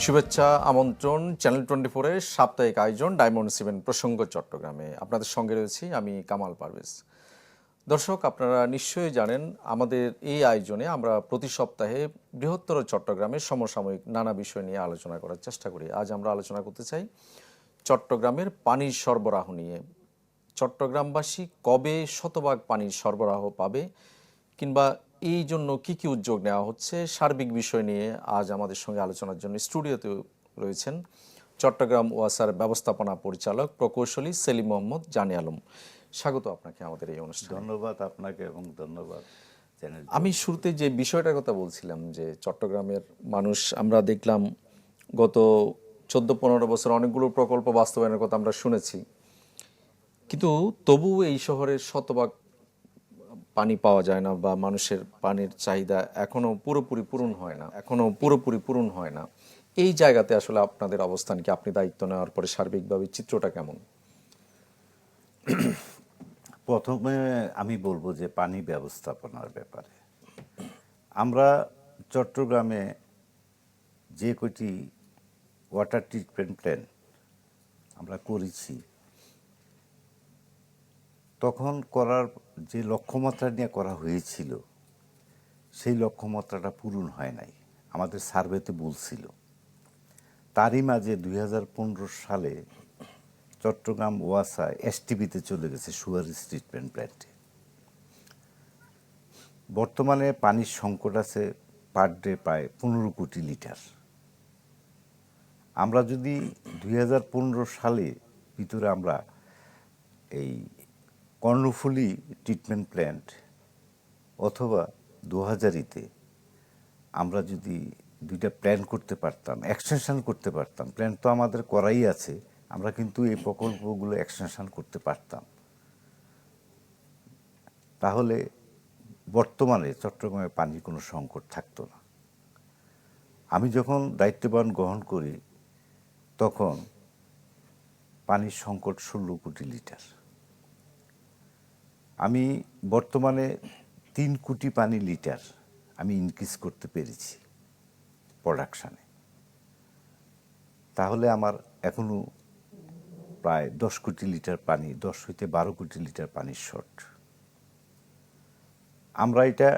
শুভেচ্ছা আমন্ত্রণ চ্যানেল 24-এর সাপ্তাহিক আয়োজন ডায়মন্ড 7 প্রসঙ্গ চট্টগ্রামে। আপনাদের সঙ্গে রয়েছি আমি কামাল পারভেজ। দর্শক, আপনারা নিশ্চয়ই জানেন আমাদের এই আয়োজনে আমরা প্রতি সপ্তাহে বৃহত্তর চট্টগ্রামের সমসাময়িক নানা বিষয় নিয়ে আলোচনা করার চেষ্টা করি। আজ আমরা আলোচনা করতে চাই চট্টগ্রামের পানির সরবরাহ নিয়ে। চট্টগ্রামবাসী কবে শতভাগ পানির সরবরাহ পাবে কিংবা এই জন্য কি কি উদ্যোগ নেওয়া হচ্ছে, সার্বিক বিষয় নিয়ে আজ আমাদের সঙ্গে আলোচনার জন্য স্টুডিওতে রয়েছেন চট্টগ্রাম ওয়াসার ব্যবস্থাপনা পরিচালক প্রকৌশলী সেলিম মোহাম্মদ জানে আলম। স্বাগত আপনাকে আমাদের এই অনুষ্ঠানে। ধন্যবাদ আপনাকে এবং ধন্যবাদ চ্যানেল। আমি শুরুতে যে বিষয়টার কথা বলছিলাম যে চট্টগ্রামের মানুষ, আমরা দেখলাম গত 14-15 বছর অনেকগুলো প্রকল্প বাস্তবায়নের কথা আমরা শুনেছি, কিন্তু তবুও এই শহরের শতভাগ পানি পাওয়া যায় না বা মানুষের পানির চাহিদা এখনো পুরোপুরি পূরণ হয় না। এই জায়গাতে আসলে আপনাদের অবস্থান কি? আপনি দায়িত্ব নেওয়ার পরে সার্বিকভাবে চিত্রটা কেমন? প্রথমে আমি বলবো যে পানি ব্যবস্থাপনার ব্যাপারে আমরা চট্টগ্রামে যে কয়টি ওয়াটার ট্রিটমেন্ট প্ল্যান আমরা করেছি, তখন করার যে লক্ষ্যমাত্রা নিয়ে করা হয়েছিল সেই লক্ষ্যমাত্রাটা পূরণ হয় নাই, আমাদের সার্ভেতে বলছিল। তারই মাঝে 2015 সালে চট্টগ্রাম ওয়াসা এসটিপিতে চলে গেছে, সুয়ারেজ ট্রিটমেন্ট প্ল্যান্টে। বর্তমানে পানির সংকট আছে পার ডে প্রায় 15 কোটি লিটার। আমরা যদি 2015 সালে ভিতরে আমরা এই কর্ণফুলী ট্রিটমেন্ট প্ল্যান্ট অথবা 2000-তে আমরা যদি দুইটা প্ল্যান করতে পারতাম, এক্সটেনশন করতে পারতাম, প্ল্যান তো আমাদের করাই আছে, আমরা কিন্তু এই প্রকল্পগুলো এক্সটেনশন করতে পারতাম, তাহলে বর্তমানে চট্টগ্রামে পানির কোনো সংকট থাকতো না। আমি যখন দায়িত্ববান গ্রহণ করি তখন পানির সংকট 16 কোটি লিটার। আমি বর্তমানে 3 কোটি পানি লিটার আমি ইনক্রিজ করতে পেরেছি প্রোডাকশানে। তাহলে আমার এখনও প্রায় 10 কোটি লিটার পানি, 10 হইতে 12 কোটি লিটার পানির শর্ট। আমরা এটা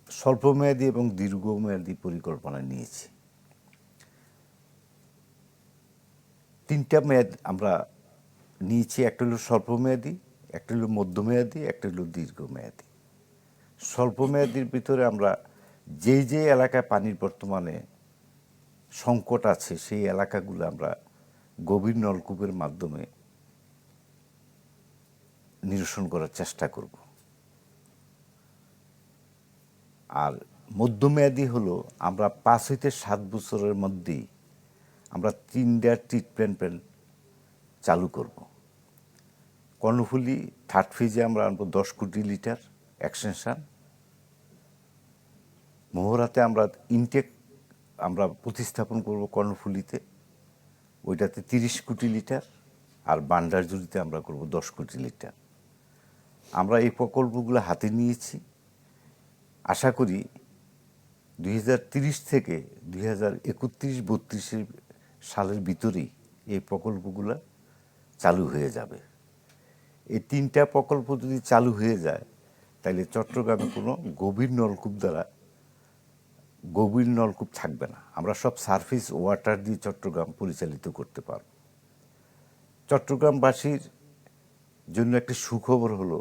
স্বল্পমেয়াদী এবং দীর্ঘমেয়াদী পরিকল্পনা নিয়েছি। 3টা মেয়াদ আমরা নিয়েছি, একটা হলো স্বল্পমেয়াদী, একটা হলো মধ্যমেয়াদী, একটা হলো দীর্ঘমেয়াদী। স্বল্পমেয়াদীর ভিতরে আমরা যেই যে এলাকায় পানির বর্তমানে সংকট আছে সেই এলাকাগুলো আমরা গভীর নলকূপের মাধ্যমে নিরসন করার চেষ্টা করব। আর মধ্যমেয়াদী হলো আমরা 5 হইতে 7 বছরের মধ্যেই আমরা 3টা ট্রিটমেন্ট প্ল্যান্ট চালু করব। কর্ণফুলী থার্ড ফেজে আমরা আনবো 10 কোটি লিটার এক্সটেনশন। মোহরাতে আমরা ইনটেক আমরা প্রতিস্থাপন করব কর্ণফুলীতে, ওইটাতে 30 কোটি লিটার। আর বান্ডারজুড়িতে আমরা করব 10 কোটি লিটার। আমরা এই প্রকল্পগুলো হাতে নিয়েছি। আশা করি 2030 থেকে 2031-32 সালের ভিতরেই এই প্রকল্পগুলো চালু হয়ে যাবে। এই 3টা প্রকল্প যদি চালু হয়ে যায় তাহলে চট্টগ্রামে কোনো গভীর নলকূপ থাকবে না। আমরা সব সারফেস ওয়াটার দিয়ে চট্টগ্রাম পরিচালিত করতে পারব। চট্টগ্রামবাসীর জন্য একটি সুখবর হলো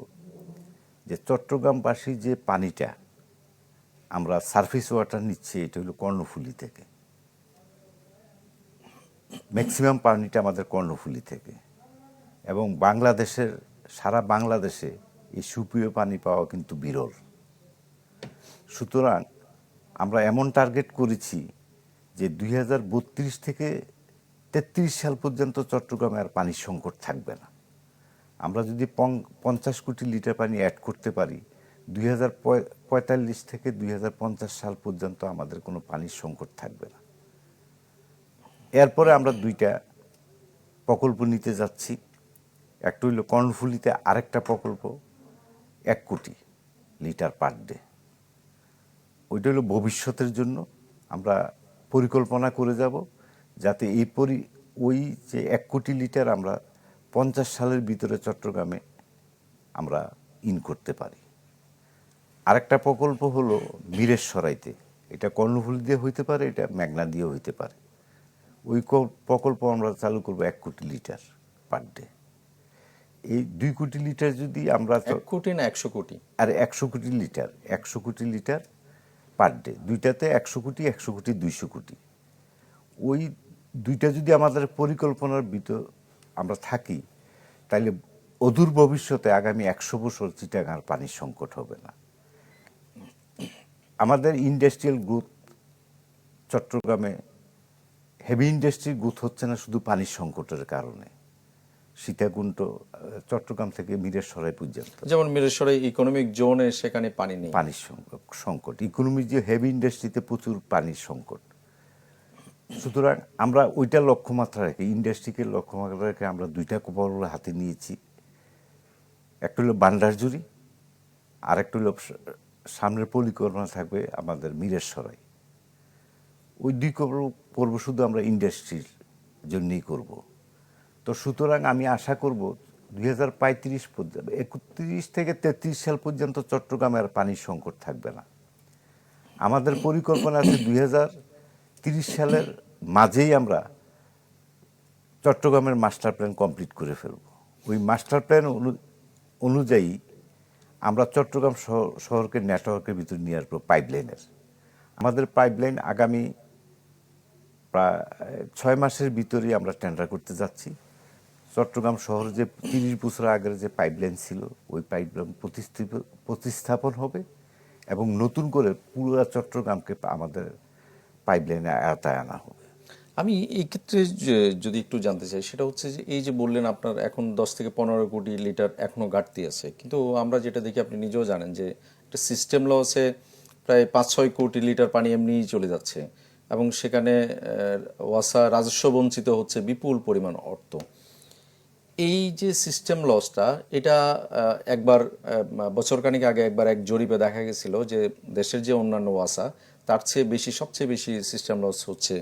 যে চট্টগ্রামবাসীর যে পানিটা আমরা সারফেস ওয়াটার নিচ্ছি, এটা হলো কর্ণফুলী থেকে। ম্যাক্সিমাম পানিটা আমাদের কর্ণফুলী থেকে, এবং সারা বাংলাদেশে এই সুপ্রিয় পানি পাওয়া কিন্তু বিরল। সুতরাং আমরা এমন টার্গেট করেছি যে 2032 থেকে 33 সাল পর্যন্ত চট্টগ্রামে আর পানির সংকট থাকবে না। আমরা যদি 50 কোটি লিটার পানি অ্যাড করতে পারি, 2045 থেকে 2050 সাল পর্যন্ত আমাদের কোনো পানির সংকট থাকবে না। এরপরে আমরা 2টা প্রকল্প নিতে যাচ্ছি। একটা হইল কর্ণফুলীতে আরেকটা প্রকল্প 1 কোটি লিটার পার ডে। ওইটা হলো ভবিষ্যতের জন্য। আমরা পরিকল্পনা করে যাব, যাতে ওই যে 1 কোটি লিটার আমরা 50 সালের ভিতরে চট্টগ্রামে আমরা করতে পারি। আরেকটা প্রকল্প হলো মিরেশসরাইতে, এটা কর্ণফুলী দিয়ে হইতে পারে, এটা মেঘনা দিয়ে হইতে পারে। ওই প্রকল্প আমরা চালু করব 1 কোটি লিটার পার ডে। এই 2 কোটি লিটার যদি আমরা 1 কোটি না 100 কোটি? আর 100 কোটি লিটার, 100 কোটি লিটার পার ডে, দুইটাতে 100 কোটি 100 কোটি 200 কোটি। ওই দুইটা যদি আমাদের পরিকল্পনার ভিতর আমরা থাকি, তাহলে অদূর ভবিষ্যতে আগামী 100 বছর চিটাগাং আর পানির সংকট হবে না। আমাদের ইন্ডাস্ট্রিয়াল গ্রোথ চট্টগ্রামে, হেভি ইন্ডাস্ট্রির গ্রোথ হচ্ছে না শুধু পানির সংকটের কারণে। সীতাকুণ্ড, চট্টগ্রাম থেকে মিরেশসরাই পর্যন্ত, যেমন মিরেশসরাই ইকোনমিক জোনে, সেখানে পানি নেই, পানির সংকট। ইকোনমি যে হেভি ইন্ডাস্ট্রিতে প্রচুর পানির সংকট। সুতরাং আমরা ওইটা লক্ষ্যমাত্রা রেখে, ইন্ডাস্ট্রিকে লক্ষ্যমাত্রা রেখে আমরা দুইটা প্রকল্প হাতে নিয়েছি। একটা হলো বান্ডারজুরি, আর একটা হলো সামনের পরিকল্পনা থাকবে আমাদের মিরেশসরাই। ওই দুই করবো শুধু আমরা ইন্ডাস্ট্রির জন্যই করব। তো সুতরাং আমি আশা করব 2035 পর্যন্ত, 31 থেকে 33 সাল পর্যন্ত চট্টগ্রামে আর পানির সংকট থাকবে না। আমাদের পরিকল্পনা আছে 2030 সালের মাঝেই আমরা চট্টগ্রামের মাস্টার প্ল্যান কমপ্লিট করে ফেলব। ওই মাস্টার প্ল্যান অনুযায়ী আমরা চট্টগ্রাম শহরকে নেটওয়ার্কের ভিতর নিয়ে আসবো পাইপলাইনের। আমাদের পাইপলাইন আগামী প্রায় 6 মাসের ভিতরেই আমরা টেন্ডার করতে যাচ্ছি। চট্টগ্রাম শহর যে 30 বছর আগের যে পাইপলাইন ছিল, ওই পাইপলাইন প্রতিস্থাপন হবে এবং নতুন করে পুরো চট্টগ্রামকে আমাদের পাইপলাইনে আওতায় আনা হবে। আমি এই ক্ষেত্রে যদি একটু জানতে চাই, সেটা হচ্ছে যে এই যে বললেন আপনার এখন 10 থেকে 15 কোটি লিটার এখনো ঘাটতি আছে, কিন্তু আমরা যেটা দেখি, আপনি নিজেও জানেন যে একটা সিস্টেম লসে প্রায় 5-6 কোটি লিটার পানি এমনিই চলে যাচ্ছে, এবং সেখানে ওয়াসা রাজস্ব বঞ্চিত হচ্ছে বিপুল পরিমাণ অর্থ। এই যে সিস্টেম লসটা, এটা একবার বছরখানেক আগে একবার এক জরিপে দেখা গেছিল যে দেশের যে অন্যান্য ওয়াসা তার চেয়ে বেশি, সবচেয়ে বেশি সিস্টেম লস হচ্ছে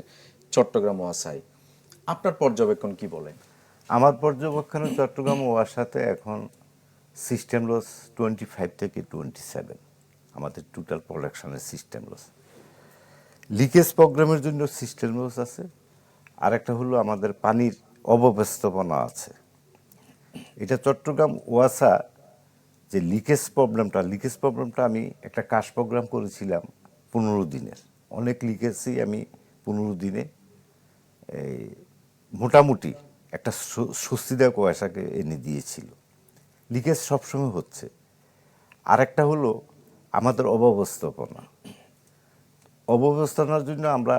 চট্টগ্রাম ওয়াসায়। আপনার পর্যবেক্ষণ কি বলে? আমার পর্যবেক্ষণে চট্টগ্রাম ওয়াসাতে এখন সিস্টেম লস 25 থেকে 27 আমাদের টোটাল প্রোডাকশনের সিস্টেম লস। লিকেজ প্রোগ্রামের জন্য সিস্টেম লস আছে, আর একটা হলো আমাদের পানির অব্যবস্থাপনা আছে। এটা চট্টগ্রাম ওয়াসা যে লিকেজ প্রবলেমটা আমি একটা কাজ প্রোগ্রাম করেছিলাম 15 দিনের। অনেক লিকেজই আমি 15 দিনে এই মোটামুটি একটা স্বস্তিদায়ক ওয়াসাকে এনে দিয়েছিল। লিকেজ সবসময় হচ্ছে। আরেকটা হলো আমাদের অব্যবস্থাপনার জন্য আমরা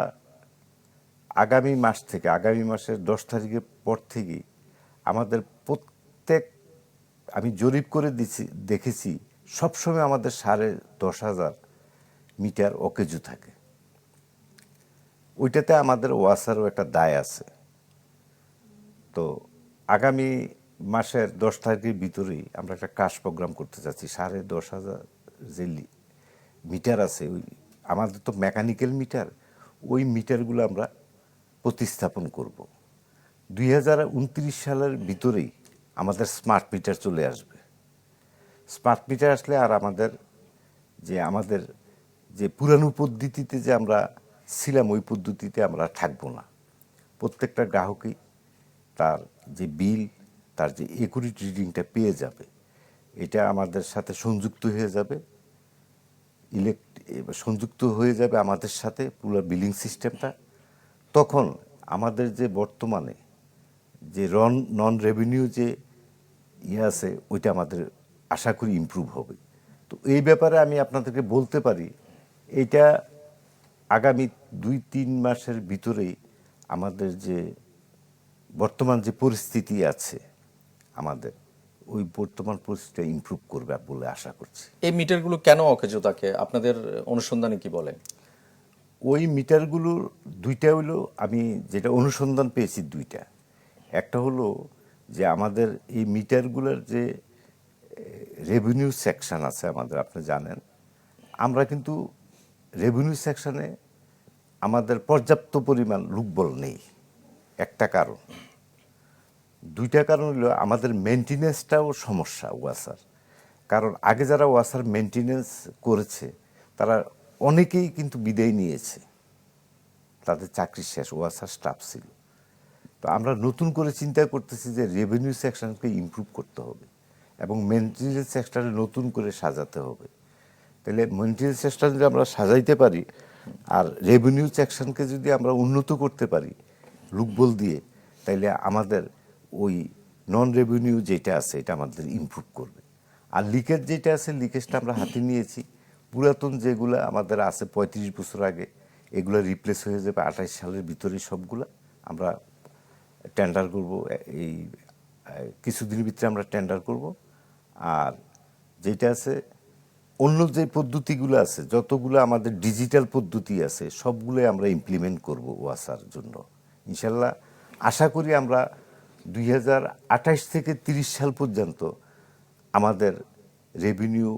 আগামী মাসের 10 তারিখের পর থেকেই আমাদের আমি জরিপ করে দেখেছি সবসময় আমাদের 10,500 মিটার অকেজো থাকে। ওইটাতে আমাদের ওয়াসারও একটা দায় আছে। তো আগামী মাসের 10 তারিখের ভিতরেই আমরা একটা কাজ প্রোগ্রাম করতে চাচ্ছি। 10,500 যে মিটার আছে, ওই আমাদের তো মেকানিক্যাল মিটার, ওই মিটারগুলো আমরা প্রতিস্থাপন করব। 2029 সালের ভিতরেই আমাদের স্মার্ট মিটার চলে আসবে। স্মার্ট মিটার আসলে আর আমাদের যে পুরানো পদ্ধতিতে যে আমরা ছিলাম, ওই পদ্ধতিতে আমরা থাকবো না। প্রত্যেকটা গ্রাহকই তার যে বিল, তার যে একুরেট রিডিংটা পেয়ে যাবে। এটা আমাদের সাথে সংযুক্ত হয়ে যাবে আমাদের সাথে পুরো বিলিং সিস্টেমটা। তখন আমাদের যে বর্তমানে যে নন রেভিনিউ যে আছে, ওইটা আমাদের আশা করি ইমপ্রুভ হবে। তো এই ব্যাপারে আমি আপনাদেরকে বলতে পারি, এইটা আগামী 2-3 মাসের ভিতরেই আমাদের যে বর্তমান যে পরিস্থিতি আছে, আমাদের ওই বর্তমান পরিস্থিতিটা ইমপ্রুভ করবে বলে আশা করছি। এই মিটারগুলো কেন অকেজো থাকে আপনাদের অনুসন্ধানে কি বলে? ওই মিটারগুলোর দুইটা হলো, আমি যেটা অনুসন্ধান পেয়েছি দুইটা। একটা হলো যে আমাদের এই মিটারগুলোর যে রেভিনিউ সেকশন আছে আমাদের, আপনি জানেন আমরা কিন্তু রেভিনিউ সেকশনে আমাদের পর্যাপ্ত পরিমাণ লোকবল নেই, একটা কারণ। দুইটা কারণ হলো আমাদের মেনটেনেন্সটাও সমস্যা ওয়াসার। কারণ আগে যারা ওয়াসার মেনটেনেন্স করেছে তারা অনেকেই কিন্তু বিদায় নিয়েছে, তাদের চাকরি শেষ, ওয়াসার স্টাফ ছিল। তো আমরা নতুন করে চিন্তা করতেছি যে রেভিনিউ সেকশনকে ইমপ্রুভ করতে হবে এবং মেনটেনেন্স সেকশনে নতুন করে সাজাতে হবে। তাহলে মেনটেনেন্স সেকশন যদি আমরা সাজাইতে পারি আর রেভিনিউ সেকশনকে যদি আমরা উন্নত করতে পারি লোকবল দিয়ে, তাইলে আমাদের ওই নন রেভিনিউ যেটা আছে এটা আমাদের ইমপ্রুভ করবে। আর লিকেজ যেটা আছে, লিকেজটা আমরা হাতে নিয়েছি। পুরাতন যেগুলো আমাদের আছে 35 বছর আগে, এগুলো রিপ্লেস হয়ে যাবে 28 সালের ভিতরে। সবগুলো আমরা টেন্ডার করব, এই কিছুদিনের ভিতরে আমরা টেন্ডার করব। আর যেটা আছে অন্য যে পদ্ধতিগুলো আছে, যতগুলো আমাদের ডিজিটাল পদ্ধতি আছে, সবগুলোই আমরা ইমপ্লিমেন্ট করব ওয়াসার জন্য ইনশাল্লাহ। আশা করি আমরা 2028 থেকে 30 সাল পর্যন্ত আমাদের রেভিনিউ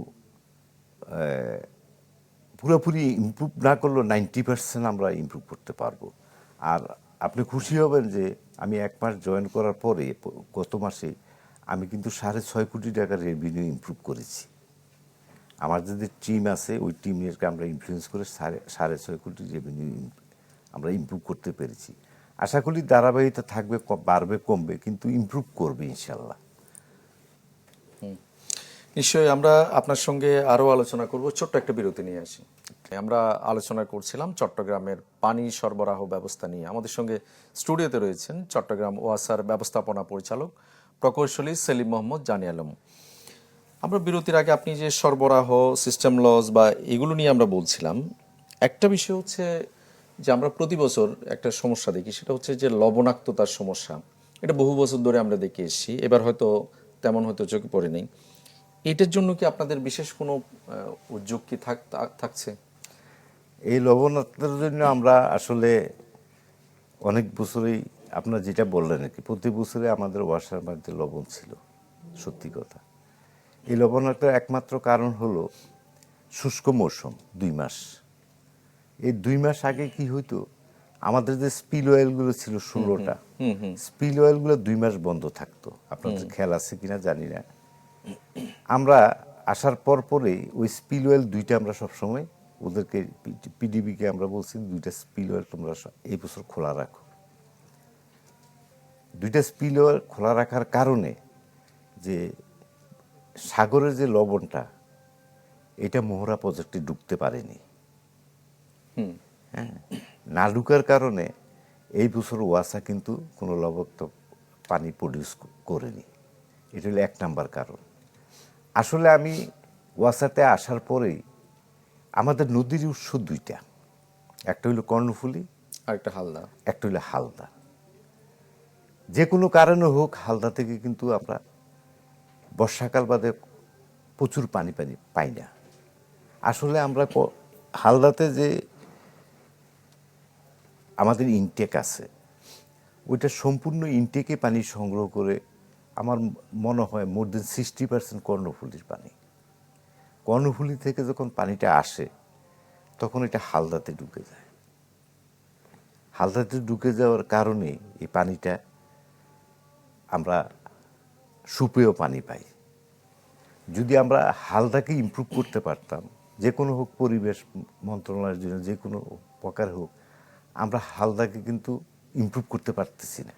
পুরোপুরি ইমপ্রুভ না করলেও 90% আমরা ইমপ্রুভ করতে পারবো। আর আপনি খুশি হবেন যে আমি 1 মাস জয়েন করার পরে গত মাসে আমি কিন্তু 6.5 কোটি টাকার রেভিনিউ ইমপ্রুভ করেছি। আমার যে টিম আছে ওই টিমকে আমরা ইনফ্লুয়েন্স করে 6.5 কোটি রেভিনিউ আমরা ইমপ্রুভ করতে পেরেছি। আশা করি ধারাবাহিকতা থাকবে, বাড়বে কমবে, কিন্তু ইমপ্রুভ করবে ইনশাল্লাহ। নিশ্চয়ই আমরা আপনার সঙ্গে আরও আলোচনা করব, ছোট্ট একটা বিরতি নিয়ে আসি। আমরা আলোচনা করছিলাম চট্টগ্রামের পানি সরবরাহ ব্যবস্থা নিয়ে। আমাদের সঙ্গে স্টুডিওতে রয়েছেন চট্টগ্রাম ওয়াসার ব্যবস্থাপনা পরিচালক প্রকৌশলী সেলিম মোহাম্মদ জানি আলম। আমরা বিরতির আগে আপনি যে সরবরাহ সিস্টেম লস বা এগুলো নিয়ে আমরা বলছিলাম, একটা বিষয় হচ্ছে যে আমরা প্রতি বছর একটা সমস্যা দেখি, সেটা হচ্ছে যে লবণাক্ততার সমস্যা। এটা বহু বছর ধরে আমরা দেখে এসেছি, এবার হয়তো তেমন হয়তো চোখে পড়ে নেই। এটার জন্য কি আপনাদের বিশেষ কোনো উদ্যোগ কি থাকছে? এই লবণাক্ততার জন্য আমরা আসলে অনেক বছরেই, আপনার যেটা বললেন আর কি, প্রতি বছরে আমাদের ওয়াসার মধ্যে লবণ ছিল, সত্যি কথা। এই লবণাক্ততার একমাত্র কারণ হলো শুষ্ক মৌসুম 2 মাস। এই 2 মাস আগে কি হইতো, আমাদের যে স্পিল অয়েলগুলো ছিল 16টা, স্পিল অয়েলগুলো 2 মাস বন্ধ থাকতো। আপনাদের খেয়াল আছে কিনা জানি না। আমরা আসার পর পরে ওই স্পিল অয়েল 2টা আমরা সবসময় ওদেরকে, পিডিবিকে আমরা বলছি 2টা স্পিল অয়েল তোমরা এই বছর খোলা রাখো। 2টা স্পিল অয়েল খোলা রাখার কারণে যে সাগরের যে লবণটা, এটা মোহরা প্রজেক্টে ঢুকতে পারেনি। হ্যাঁ, না ঢুকার কারণে এই বছর ওয়াসা কিন্তু কোনো লবণাক্ত পানি প্রডিউস করেনি। এটা হলো 1 নাম্বার কারণ। আসলে আমি ওয়াসাতে আসার পরেই আমাদের নদীর উৎস 2টা, একটা হইল কর্ণফুলী আর একটা হালদা, একটা হইল হালদা। যে কোনো কারণে হোক হালদা থেকে কিন্তু আমরা বর্ষাকাল বাদে প্রচুর পানি পাই না। আসলে আমরা হালদাতে যে আমাদের ইনটেক আছে, ওইটা সম্পূর্ণ ইনটেকে পানি সংগ্রহ করে আমার মনে হয় মোর দেন 60% কর্ণফুলীর পানি। কর্ণফুলী থেকে যখন পানিটা আসে তখন এটা হালদাতে ঢুকে যায়। হালদাতে ঢুকে যাওয়ার কারণে এই পানিটা আমরা সুপেয় পানি পাই। যদি আমরা হালদাকে ইমপ্রুভ করতে পারতাম, যে কোনো হোক, পরিবেশ মন্ত্রণালয়ের জন্য যে কোনো প্রকার হোক, আমরা হালদাকে কিন্তু ইমপ্রুভ করতে পারতেছি না।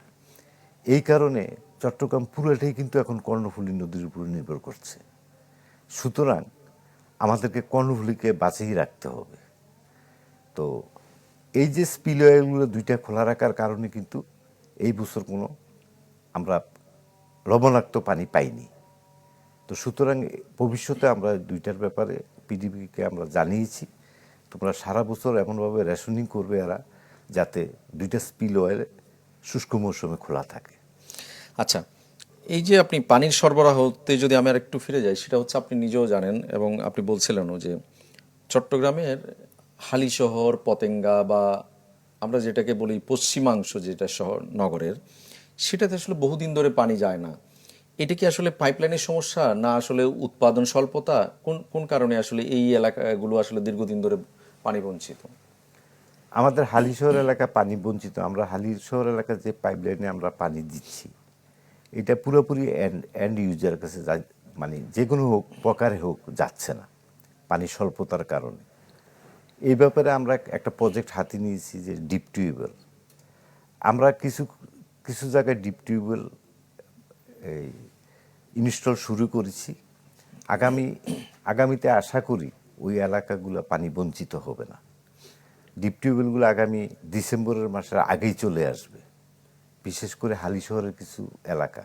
এই কারণে চট্টগ্রাম পুরোটাই কিন্তু এখন কর্ণফুলী নদীর উপর নির্ভর করছে। সুতরাং আমাদেরকে কর্ণফুলীকে বাঁচিয়ে রাখতে হবে। তো এই যে স্পিল অয়েলগুলো 2টা খোলা রাখার কারণে কিন্তু এই বছর কোনো আমরা লবণাক্ত পানি পাইনি। তো সুতরাং ভবিষ্যতে আমরা 2টার ব্যাপারে পিডিবিকে আমরা জানিয়েছি, তোমরা সারা বছর এমনভাবে রেশনিং করবে এরা, যাতে 2টা স্পিল অয়েল শুষ্ক মৌসুমে খোলা থাকে। আচ্ছা, এই যে আপনি পানির সরবরাহতে যদি আমি আর একটু ফিরে যাই, সেটা হচ্ছে আপনি নিজেও জানেন এবং আপনি বলছিলেনও যে চট্টগ্রামের হালিশহর, পতেঙ্গা বা আমরা যেটাকে বলি পশ্চিমাংশ যেটা শহর নগরের, সেটাতে আসলে বহুদিন ধরে পানি যায় না। এটা কি আসলে পাইপলাইনের সমস্যা, না আসলে উৎপাদন স্বল্পতা? কোন কোন কারণে আসলে এই এলাকাগুলো আসলে দীর্ঘদিন ধরে পানি বঞ্চিত? আমাদের হালিশহর এলাকা পানি বঞ্চিত। আমরা হালিশহর এলাকার যে পাইপলাইনে আমরা পানি দিচ্ছি, এটা পুরোপুরি এন্ড ইউজার কাছে মানে যে কোনো হোক প্রকারে হোক যাচ্ছে না পানি স্বল্পতার কারণে। এই ব্যাপারে আমরা একটা প্রজেক্ট হাতে নিয়েছি যে ডিপ টিউবওয়েল। আমরা কিছু কিছু জায়গায় ডিপ টিউবওয়েল এই ইনস্টল শুরু করেছি। আগামীতে আশা করি ওই এলাকাগুলো পানি বঞ্চিত হবে না। ডিপ টিউবওয়েলগুলো আগামী ডিসেম্বরের মাসের আগেই চলে আসবে, বিশেষ করে হালিশহরের কিছু এলাকা।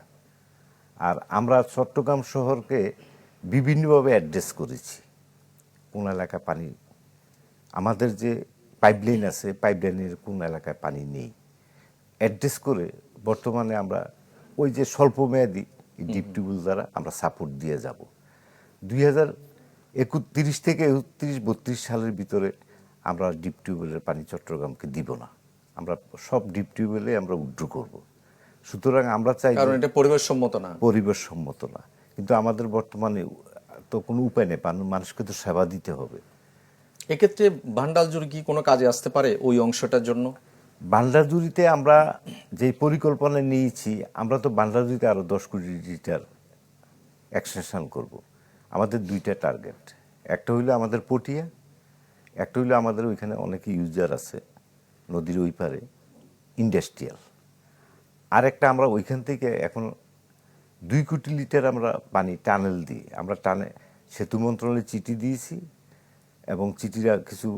আর আমরা চট্টগ্রাম শহরকে বিভিন্নভাবে অ্যাড্রেস করেছি কোন এলাকা পানি, আমাদের যে পাইপলাইন আছে পাইপলাইনের কোন এলাকায় পানি নেই অ্যাড্রেস করে বর্তমানে আমরা ওই যে স্বল্পমেয়াদী ডিপ টিউবওয়েল দ্বারা আমরা সাপোর্ট দিয়ে যাব। 2031 থেকে 32 সালের ভিতরে আমরা ডিপ টিউবওয়েলের পানি চট্টগ্রামকে দিব না। আমরা সব ডিপ টিউবওয়েলে আমরা উইথড্র করব। সুতরাং আমরা চাই, কারণ এটা পরিবেশ সম্মত না। পরিবেশ সম্মত না, কিন্তু আমাদের বর্তমানে তো কোনো উপায় নেই, মানুষকে তো সেবা দিতে হবে। এক্ষেত্রে ভান্ডারজুড়ি কি কোনো কাজে আসতে পারে ওই অংশটার জন্য? বান্ডারজুরিতে আমরা যে পরিকল্পনা নিয়েছি, আমরা তো বান্ডারজুরিতে আরও 10 কোটি লিটার এক্সটেনশন করব। আমাদের দুইটা টার্গেট, একটা হইলো আমাদের পটিয়া, একটা হইলো আমাদের ওইখানে অনেক ইউজার আছে নদীর ওই পারে ইন্ডাস্ট্রিয়াল। আর একটা আমরা ওইখান থেকে এখন 2 কোটি লিটার আমরা পানি টানেল দিই। আমরা সেতু মন্ত্রণালয়ে চিঠি দিয়েছি এবং চিঠিরা কিছু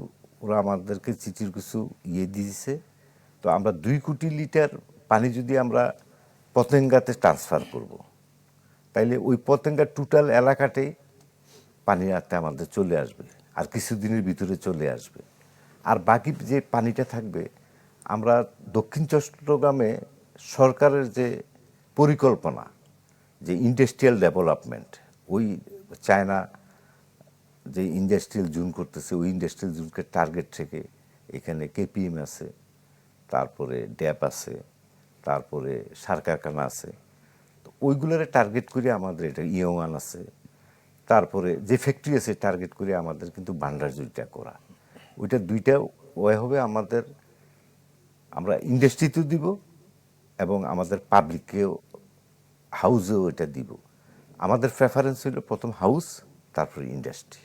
ওরা আমাদেরকে চিঠির কিছু দিয়েছে। তো আমরা 2 কোটি লিটার পানি যদি আমরা পতেঙ্গাতে ট্রান্সফার করব, তাইলে ওই পতেঙ্গার টোটাল এলাকাতেই পানি রাতে আমাদের চলে আসবে, আর কিছুদিনের ভিতরে চলে আসবে। আর বাকি যে পানিটা থাকবে, আমরা দক্ষিণ চট্টগ্রামে সরকারের যে পরিকল্পনা, যে ইন্ডাস্ট্রিয়াল ডেভেলপমেন্ট, ওই চায়না যে ইন্ডাস্ট্রিয়াল জোন করতেছে, ওই ইন্ডাস্ট্রিয়াল জোনকে টার্গেট থেকে এখানে কেপিএম আছে, তারপরে ড্যাপ আছে, তারপরে সার কারখানা আছে, তো ওইগুলোরে টার্গেট করে আমাদের এটা ইয়ংআন আছে, তারপরে যে ফ্যাক্টরি আছে টার্গেট করে আমাদের কিন্তু ভান্ডারজুরিটা করা। ওইটা দুইটা ওয়ে হবে আমাদের, আমরা ইন্ডাস্ট্রিতেও দিব এবং আমাদের পাবলিককেও হাউসেও এটা দিব। আমাদের প্রেফারেন্স হইল প্রথম হাউস, তারপরে ইন্ডাস্ট্রি।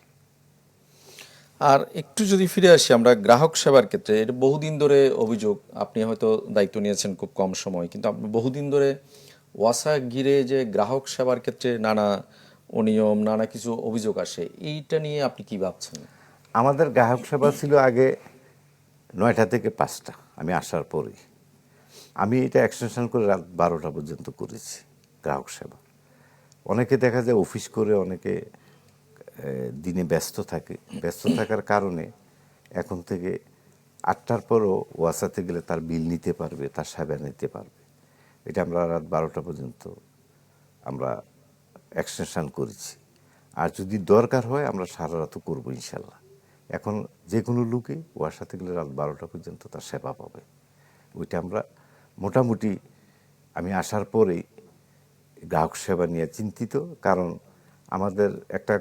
আর একটু যদি ফিরে আসি আমরা গ্রাহক সেবার ক্ষেত্রে, এটা বহুদিন ধরে অভিযোগ, আপনি হয়তো দায়িত্ব নিয়েছেন খুব কম সময়, কিন্তু বহুদিন ধরে ওয়াসা ঘিরে যে গ্রাহক সেবার ক্ষেত্রে নানা অনিয়ম, নানা কিছু অভিযোগ আসে, এইটা নিয়ে আপনি কি ভাবছেন? আমাদের গ্রাহক সেবা ছিল আগে 9টা থেকে 5টা, আমি আসার পরেই আমি এটা এক্সটেনশন করে রাত 12টা পর্যন্ত করেছি গ্রাহক সেবা। অনেকে দেখা যায় অফিস করে, অনেকে দিনে ব্যস্ত থাকে, ব্যস্ত থাকার কারণে এখন থেকে 8টার পরও ওয়াসাতে গেলে তার বিল নিতে পারবে, তার সেবা নিতে পারবে। এটা আমরা রাত 12টা পর্যন্ত আমরা এক্সটেনশন করেছি। আর যদি দরকার হয় আমরা সারা রাতও করবো ইনশাল্লাহ। এখন যে কোনো লোকে ওয়াসাতে গেলে রাত 12টা পর্যন্ত তার সেবা পাবে। ওইটা আমরা মোটামুটি, আমি আসার পরেই গ্রাহক সেবা নিয়ে চিন্তিত, কারণ আমাদের একটা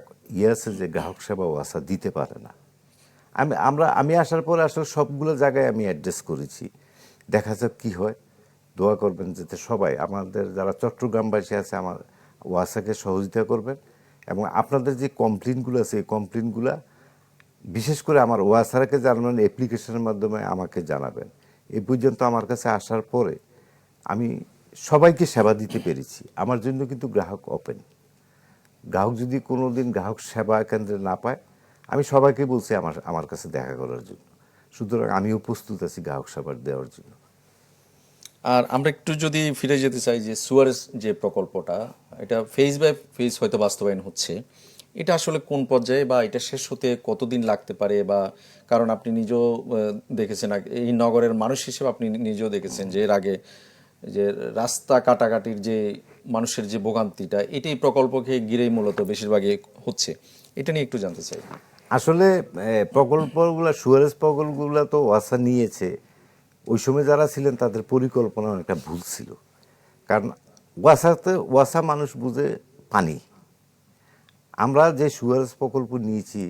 আছে যে গ্রাহক সেবা ওয়াসা দিতে পারে না। আমি আসার পরে আসলে সবগুলো জায়গায় আমি অ্যাড্রেস করেছি, দেখা যাক কি হয়। দোয়া করবেন যাতে সবাই আমাদের যারা চট্টগ্রামবাসী আছে আমার ওয়াসাকে সহযোগিতা করবেন, এবং আপনাদের যে কমপ্লেনগুলো আছে এই কমপ্লেনগুলো বিশেষ করে আমার ওয়াসাকে জানাবেন, অ্যাপ্লিকেশনের মাধ্যমে আমাকে জানাবেন। এই পর্যন্ত আমার কাছে আসার পরে আমি সবাইকে সেবা দিতে পেরেছি। আমার জন্য কিন্তু গ্রাহক ওপেন। গ্রাহক যদি কোনো দিন গ্রাহক সেবা কেন্দ্রে না পায়, আমি সবাইকে বলছি আমার কাছে দেখা করার জন্য। সুতরাং আমিও প্রস্তুত আছি গ্রাহক সেবা দেওয়ার জন্য। আর আমরা একটু যদি ফিরে যেতে চাই যে সুয়ারেজ যে প্রকল্পটা, এটা ফেজ বাই ফেজ হয়তো বাস্তবায়ন হচ্ছে, এটা আসলে কোন পর্যায়ে বা এটা শেষ হতে কতদিন লাগতে পারে? বা কারণ আপনি নিজেও দেখেছেন, এই নগরের মানুষ হিসেবে আপনি নিজেও দেখেছেন যে এর আগে যে রাস্তা কাটাকাটির যে মানুষের যে ভোগান্তিটা, এটাই প্রকল্পকে ঘিরেই মূলত বেশিরভাগই হচ্ছে। এটা নিয়ে একটু জানতে চাই। আসলে প্রকল্পগুলো, সুয়ারেজ প্রকল্পগুলো তো ওয়াসা নিয়েছে, ওই সময় যারা ছিলেন তাদের পরিকল্পনা অনেকটা ভুল ছিল। কারণ ওয়াসা মানুষ বুঝে পানি। আমরা যে সুয়ারেজ প্রকল্প নিয়েছি,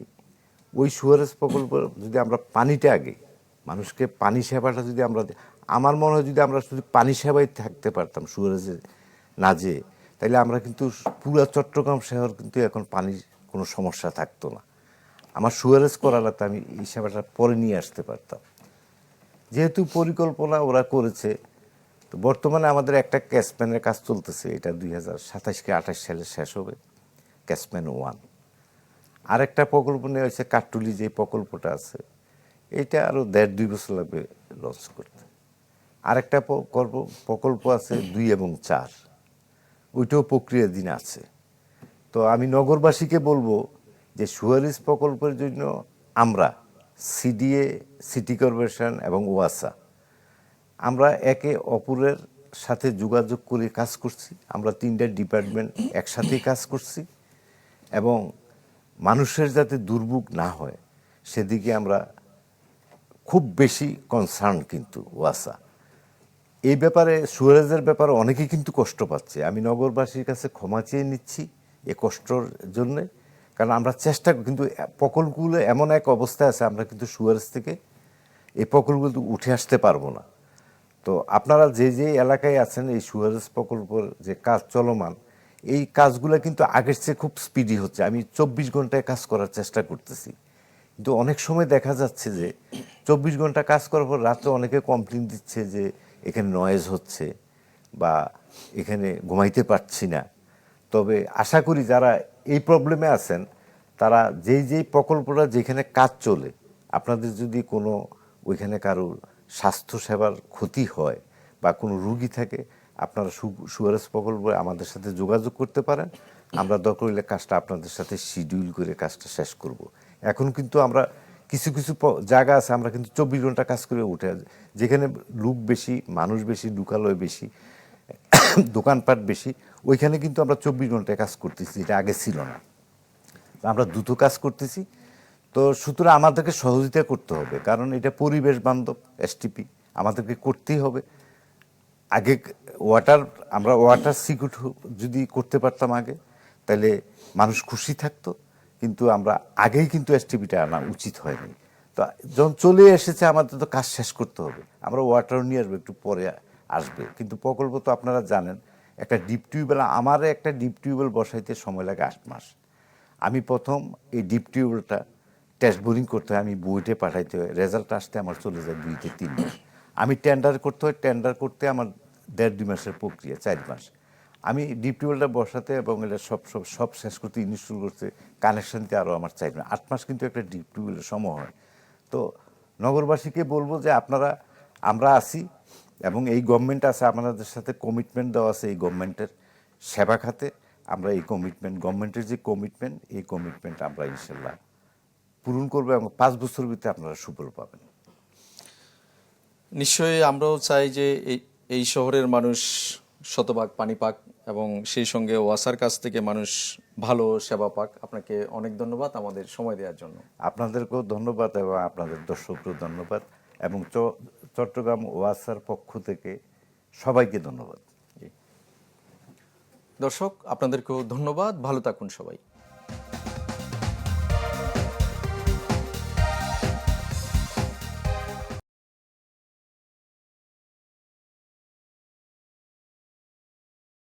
ওই সুয়ারেজ প্রকল্প যদি আমরা পানিটা আগে মানুষকে পানি সেবাটা যদি আমরা আমার মনে হয় যদি আমরা শুধু পানি সেবায় থাকতে পারতাম সুয়ারেজে না যেয়ে, তাহলে আমরা কিন্তু পুরো চট্টগ্রাম শহর কিন্তু এখন পানির কোনো সমস্যা থাকতো না। আমার সুয়ারেজ করা লাগতো, আমি এই সেবাটা পরে নিয়ে আসতে পারতাম। যেহেতু পরিকল্পনা ওরা করেছে, তো বর্তমানে আমাদের একটা ক্যাসম্যানের কাজ চলতেছে, এটা 2027 কি 28 সালে শেষ হবে, ক্যাসম্যান 1। আরেকটা প্রকল্প নেওয়া হয়েছে কাট্টুলি, যে প্রকল্পটা আছে এটা আরও 1.5-2 বছর লাগবে লঞ্চ করতে। আরেকটা প্রকল্প আছে 2 এবং 4, ওইটাও প্রক্রিয়াধীন আছে। তো আমি নগরবাসীকে বলবো যে সুয়ারেজ প্রকল্পের জন্য আমরা সিডিএ, সিটি কর্পোরেশন এবং ওয়াসা আমরা একে অপরের সাথে যোগাযোগ করে কাজ করছি। আমরা 3টা ডিপার্টমেন্ট একসাথেই কাজ করছি এবং মানুষের যাতে দুর্ভোগ না হয় সেদিকে আমরা খুব বেশি কনসার্ন। কিন্তু ওয়াসা এই ব্যাপারে, সুয়ারেজের ব্যাপারে অনেকেই কিন্তু কষ্ট পাচ্ছে। আমি নগরবাসীর কাছে ক্ষমা চেয়ে নিচ্ছি এ কষ্টর জন্যে, কারণ আমরা চেষ্টা, কিন্তু প্রকল্পগুলো এমন এক অবস্থায় আছে আমরা কিন্তু সুয়ারেজ থেকে এই প্রকল্পগুলো উঠে আসতে পারবো না। তো আপনারা যে যে এলাকায় আছেন, এই সুয়ারেজ প্রকল্পের যে কাজ চলমান, এই কাজগুলো কিন্তু আগের চেয়ে খুব স্পিডি হচ্ছে। আমি 24 ঘন্টায় কাজ করার চেষ্টা করতেছি, কিন্তু অনেক সময় দেখা যাচ্ছে যে 24 ঘন্টা কাজ করার পর রাত্রে অনেকে কমপ্লেন দিচ্ছে যে এখানে নয়েজ হচ্ছে বা এখানে ঘুমাইতে পারছি না। তবে আশা করি যারা এই প্রবলেমে আছেন তারা যেই প্রকল্পটা যেখানে কাজ চলে, আপনাদের যদি কোনো ওইখানে কারোর স্বাস্থ্যসেবার ক্ষতি হয় বা কোনো রুগী থাকে, আপনারা সুয়ারেজ প্রকল্পে আমাদের সাথে যোগাযোগ করতে পারেন। আমরা দরকার হলে কাজটা আপনাদের সাথে শিডিউল করে কাজটা শেষ করব। এখন কিন্তু আমরা কিছু কিছু জায়গা আছে আমরা কিন্তু 24 ঘন্টা কাজ করে উঠে, যেখানে লোক বেশি, মানুষ বেশি, লোকালয় বেশি, দোকানপাট বেশি, ওইখানে কিন্তু আমরা 24 ঘন্টায় কাজ করতেছি, এটা আগে ছিল না। আমরা দ্রুত কাজ করতেছি। তো সুতরাং আমাদেরকে সহযোগিতা করতে হবে, কারণ এটা পরিবেশ বান্ধব এসটিপি, আমাদেরকে করতেই হবে। আগে আমরা ওয়াটার সিকিউর যদি করতে পারতাম আগে, তাহলে মানুষ খুশি থাকতো। কিন্তু আমরা আগেই কিন্তু এসটিপিটা আনা উচিত হয়নি। তো যখন চলে এসেছে আমাদের তো কাজ শেষ করতে হবে। আমরা ওয়াটার নিয়ে আসবো, একটু পরে আসবে। কিন্তু প্রকল্প তো আপনারা জানেন, একটা ডিপ টিউবওয়েল, আমার একটা ডিপ টিউবওয়েল বসাইতে সময় লাগে 8 মাস। আমি প্রথম এই ডিপ টিউবওয়েলটা টেস্ট বোরিং করতে হয়, আমি বুয়েটে পাঠাইতে হয়, রেজাল্ট আসতে আমার চলে যায় 2-3 মাস। আমি টেন্ডার করতে হয়, টেন্ডার করতে আমার 1.5-2 মাসের প্রক্রিয়া, 4 মাস। আমি ডিপ টিউবওয়েলটা বসাতে এবং এটা সব শেষ করতে, ইনস্টল করতে, কানেকশন দিতে আরও আমার 4 মাস। 8 মাস কিন্তু একটা ডিপ টিউবওয়েলের সময় হয়। তো নগরবাসীকে বলবো যে আমরা আছি এবং এই গভর্নমেন্ট আছে, আপনাদের সাথে কমিটমেন্ট দেওয়া আছে এই গভর্নমেন্টের সেবা খাতে। আমরা এই কমিটমেন্ট, গভর্নমেন্টের যে কমিটমেন্ট, এই কমিটমেন্ট আমরা ইনশাল্লাহ পূরণ করবো এবং 5 বছরের ভিতরে আপনারা সুফল পাবেন। নিশ্চয়ই আমরাও চাই যে এই শহরের মানুষ শতভাগ পানি পাক এবং সেই সঙ্গে ওয়াসার কাছ থেকে মানুষ ভালো সেবা পাক। আপনাকে অনেক ধন্যবাদ আমাদের সময় দেওয়ার জন্য। আপনাদেরকেও ধন্যবাদ এবং আপনাদের দর্শককেও ধন্যবাদ এবং চট্টগ্রাম ওয়াসার পক্ষ থেকে সবাইকে ধন্যবাদ। দর্শক, আপনাদেরকেও ধন্যবাদ। ভালো থাকুন সবাই।